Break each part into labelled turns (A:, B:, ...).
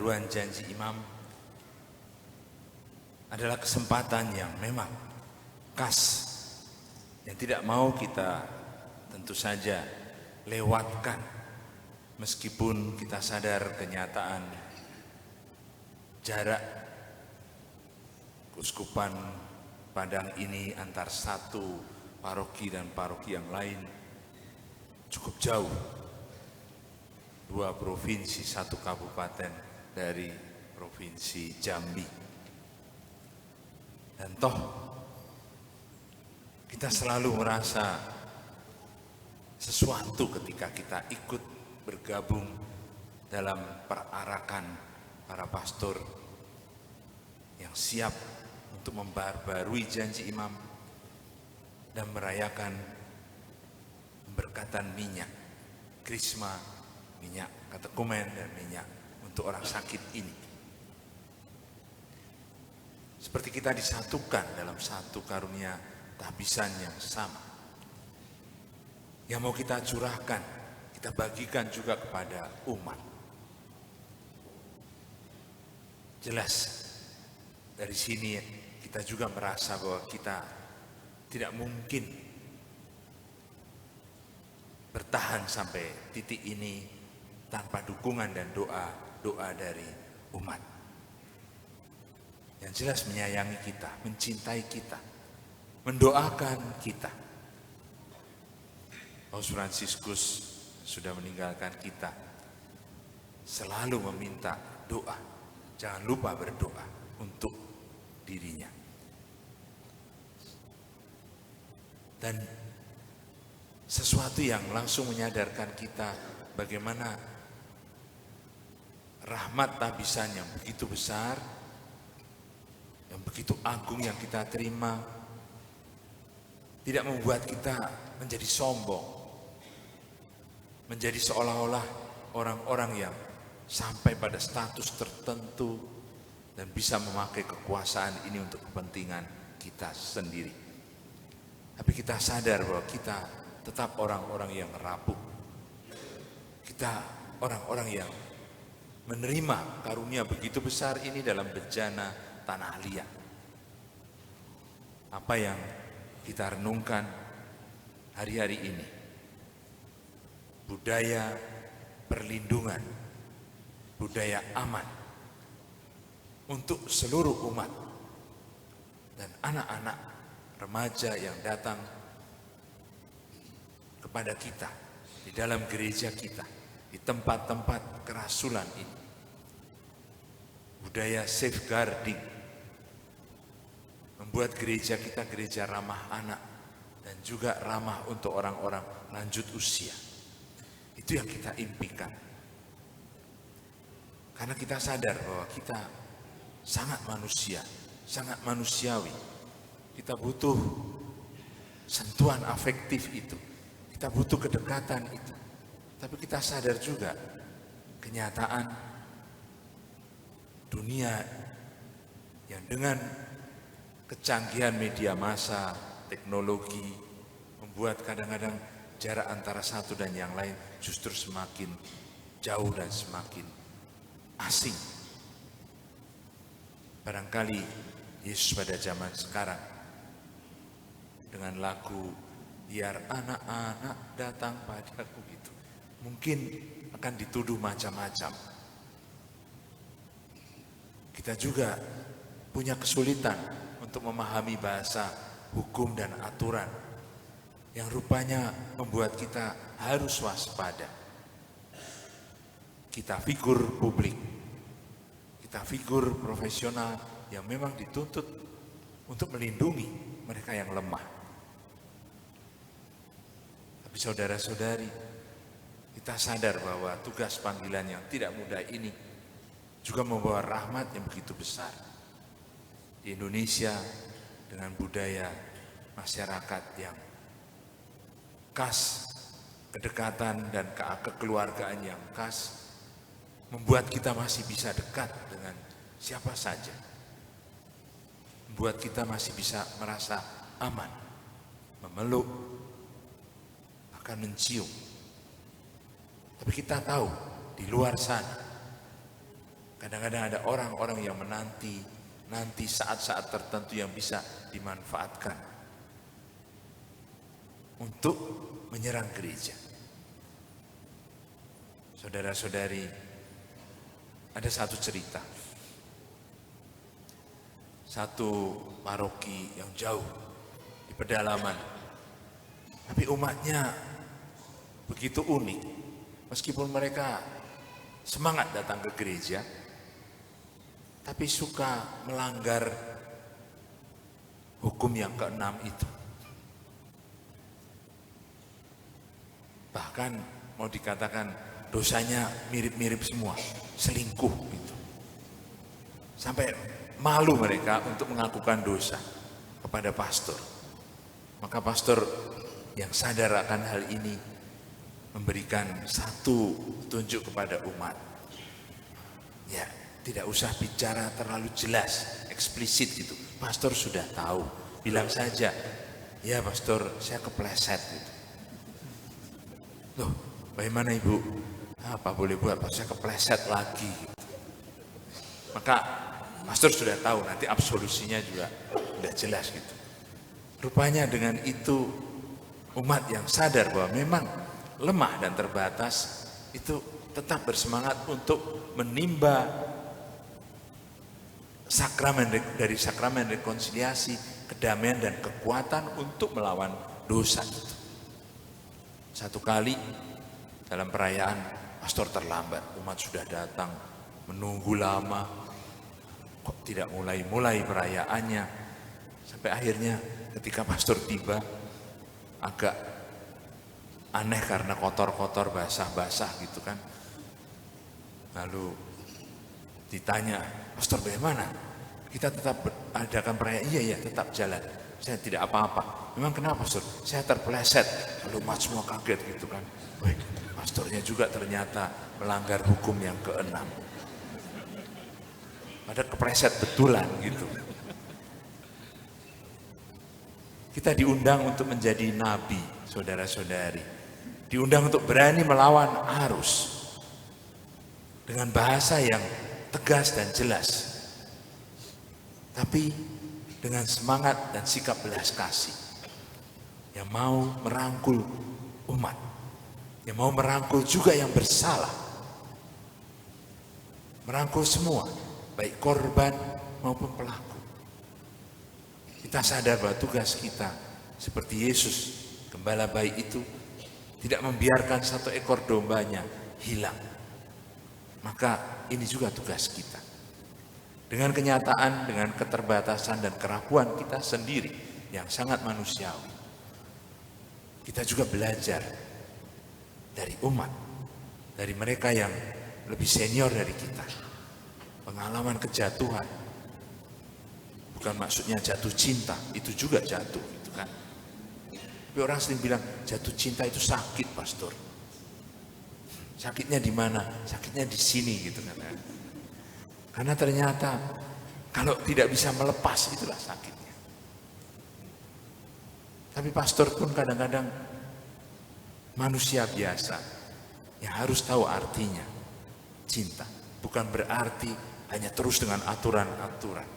A: pembaruan janji imam adalah kesempatan yang memang khas, yang tidak mau kita tentu saja lewatkan, meskipun kita sadar kenyataan jarak Keuskupan Padang ini antar satu paroki dan paroki yang lain cukup jauh. 2 provinsi, 1 kabupaten dari provinsi Jambi. Dan toh kita selalu merasa sesuatu ketika kita ikut bergabung dalam perarakan para pastor yang siap untuk membarbarui janji imam dan merayakan pemberkatan minyak krisma, minyak katekumen, dan minyak untuk orang sakit ini. Seperti kita disatukan dalam satu karunia tahbisan yang sama, yang mau kita curahkan, kita bagikan juga kepada umat. Jelas dari sini kita juga merasa bahwa kita tidak mungkin bertahan sampai titik ini tanpa dukungan dan doa dari umat yang jelas menyayangi kita, mencintai kita, mendoakan kita. Paus Fransiskus sudah meninggalkan kita, selalu meminta doa, jangan lupa berdoa untuk dirinya. Dan sesuatu yang langsung menyadarkan kita bagaimana rahmat tahbisan yang begitu besar, yang begitu agung yang kita terima, tidak membuat kita menjadi sombong, menjadi seolah-olah orang-orang yang sampai pada status tertentu dan bisa memakai kekuasaan ini untuk kepentingan kita sendiri. Tapi kita sadar bahwa kita tetap orang-orang yang rapuh. Kita orang-orang yang menerima karunia begitu besar ini dalam bejana tanah liat. Apa yang kita renungkan hari-hari ini? Budaya perlindungan, budaya aman untuk seluruh umat dan anak-anak remaja yang datang kepada kita di dalam gereja kita, di tempat-tempat kerasulan ini. Budaya safeguarding membuat gereja kita gereja ramah anak dan juga ramah untuk orang-orang lanjut usia. Itu yang kita impikan. Karena kita sadar bahwa kita sangat manusia, sangat manusiawi. Kita butuh sentuhan afektif itu. Kita butuh kedekatan itu. Tapi kita sadar juga kenyataan dunia yang dengan kecanggihan media massa, teknologi, membuat kadang-kadang jarak antara satu dan yang lain justru semakin jauh dan semakin asing. Barangkali Yesus pada zaman sekarang dengan lagu biar anak-anak datang padaku gitu, mungkin akan dituduh macam-macam. Kita juga punya kesulitan untuk memahami bahasa hukum dan aturan yang rupanya membuat kita harus waspada. Kita figur publik, kita figur profesional yang memang dituntut untuk melindungi mereka yang lemah. Tapi saudara-saudari, kita sadar bahwa tugas panggilan yang tidak mudah ini juga membawa rahmat yang begitu besar. Di Indonesia dengan budaya masyarakat yang khas, kedekatan dan kekeluargaan yang khas, membuat kita masih bisa dekat dengan siapa saja. Membuat kita masih bisa merasa aman, memeluk, bahkan mencium. Tapi kita tahu di luar sana Kadang-kadang ada orang-orang yang nanti saat-saat tertentu yang bisa dimanfaatkan untuk menyerang gereja. Saudara-saudari, ada satu cerita. Satu paroki yang jauh di pedalaman, tapi umatnya begitu unik. Meskipun mereka semangat datang ke gereja, tapi suka melanggar hukum yang keenam itu. Bahkan mau dikatakan dosanya mirip-mirip semua, selingkuh gitu. Sampai malu mereka untuk mengakukan dosa kepada pastor. Maka pastor yang sadar akan hal ini memberikan satu petunjuk kepada umat. Ya, tidak usah bicara terlalu jelas, eksplisit gitu. Pastor sudah tahu, bilang saja, ya pastor saya kepleset gitu. Loh, bagaimana ibu? Apa boleh buat, saya kepleset lagi gitu. Maka pastor sudah tahu, nanti absolusinya juga sudah jelas gitu. Rupanya dengan itu umat yang sadar bahwa memang lemah dan terbatas itu tetap bersemangat untuk menimba sakramen dari sakramen rekonsiliasi, kedamaian dan kekuatan untuk melawan dosa itu. Satu kali dalam perayaan pastor terlambat, umat sudah datang menunggu lama, kok tidak mulai perayaannya, sampai akhirnya ketika pastor tiba agak aneh karena kotor-kotor, basah-basah gitu kan. Lalu ditanya, pastor bagaimana? Kita tetap adakan perayaan? Iya, tetap jalan. Saya tidak apa-apa. Memang kenapa pastor? Saya terpeleset. Lalu umat semua kaget gitu kan. Wih, pastornya juga ternyata melanggar hukum yang keenam. Padahal kepleset betulan gitu. Kita diundang untuk menjadi nabi, saudara-saudari. Diundang untuk berani melawan arus. Dengan bahasa yang tegas dan jelas. Tapi dengan semangat dan sikap belas kasih. Yang mau merangkul umat. Yang mau merangkul juga yang bersalah. Merangkul semua, baik korban maupun pelaku. Kita sadar bahwa tugas kita seperti Yesus, gembala baik itu, tidak membiarkan satu ekor dombanya hilang. Maka ini juga tugas kita. Dengan kenyataan, dengan keterbatasan dan kerapuan kita sendiri yang sangat manusiawi. Kita juga belajar dari umat, dari mereka yang lebih senior dari kita. Pengalaman kejatuhan, bukan maksudnya jatuh cinta, itu juga jatuh gitu kan. Tapi orang sering bilang jatuh cinta itu sakit, pastor. Sakitnya di mana? Sakitnya di sini gitu kan. Karena ternyata kalau tidak bisa melepas itulah sakitnya. Tapi pastor pun kadang-kadang manusia biasa yang harus tahu artinya cinta. Bukan berarti hanya terus dengan aturan-aturan.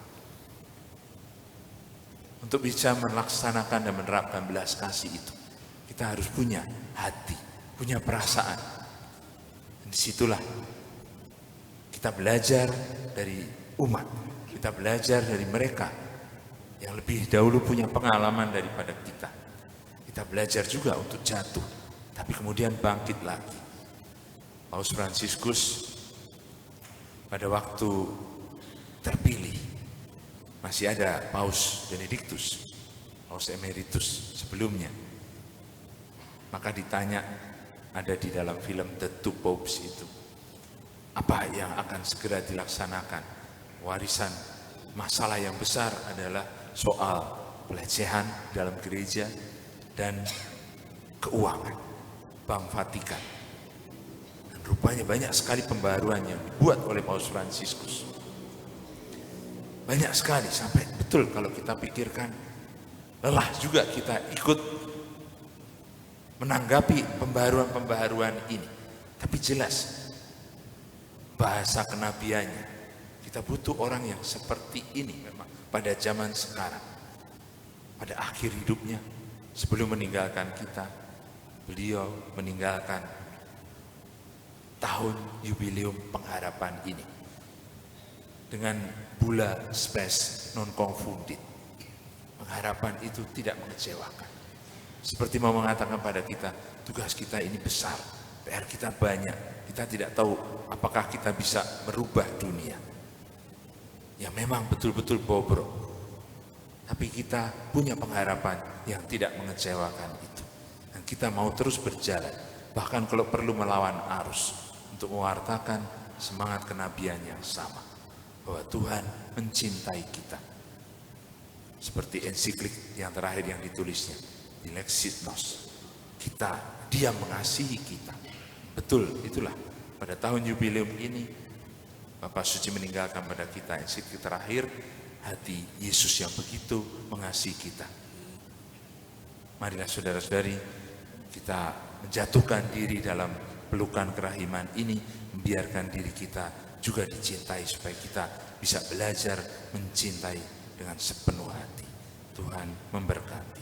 A: Untuk bisa melaksanakan dan menerapkan belas kasih itu, kita harus punya hati, punya perasaan. Dan disitulah kita belajar dari umat, kita belajar dari mereka yang lebih dahulu punya pengalaman daripada kita. Kita belajar juga untuk jatuh, tapi kemudian bangkit lagi. Paus Fransiskus pada waktu terpilih, masih ada Paus Benediktus, Paus Emeritus sebelumnya. Maka ditanya, ada di dalam film The Two Popes itu, apa yang akan segera dilaksanakan? Warisan masalah yang besar adalah soal pelecehan dalam gereja dan keuangan Bank Vatikan. Dan rupanya banyak sekali pembaruan yang dibuat oleh Paus Fransiskus. Banyak sekali, sampai betul kalau kita pikirkan lelah juga kita ikut menanggapi pembaruan-pembaruan ini. Tapi jelas bahasa kenabiannya, Kita butuh orang yang seperti ini memang pada zaman sekarang. Pada akhir hidupnya, sebelum meninggalkan kita, beliau meninggalkan tahun jubileum pengharapan ini dengan bula spes non confundit. Pengharapan itu tidak mengecewakan. Seperti mau mengatakan pada kita, tugas kita ini besar, PR kita banyak, kita tidak tahu apakah kita bisa merubah dunia yang memang betul-betul bobrok. Tapi kita punya pengharapan yang tidak mengecewakan itu. Dan kita mau terus berjalan, bahkan kalau perlu melawan arus, untuk mewartakan semangat kenabian yang sama, bahwa Tuhan mencintai kita. Seperti ensiklik yang terakhir yang ditulisnya, Dilexit Nos. Dia mengasihi kita. Betul, itulah pada tahun jubileum ini Bapak Suci meninggalkan pada kita ensiklik terakhir, hati Yesus yang begitu mengasihi kita. Marilah saudara-saudari, kita menjatuhkan diri dalam pelukan kerahiman ini, membiarkan diri kita juga dicintai supaya kita bisa belajar mencintai dengan sepenuh hati. Tuhan memberkati.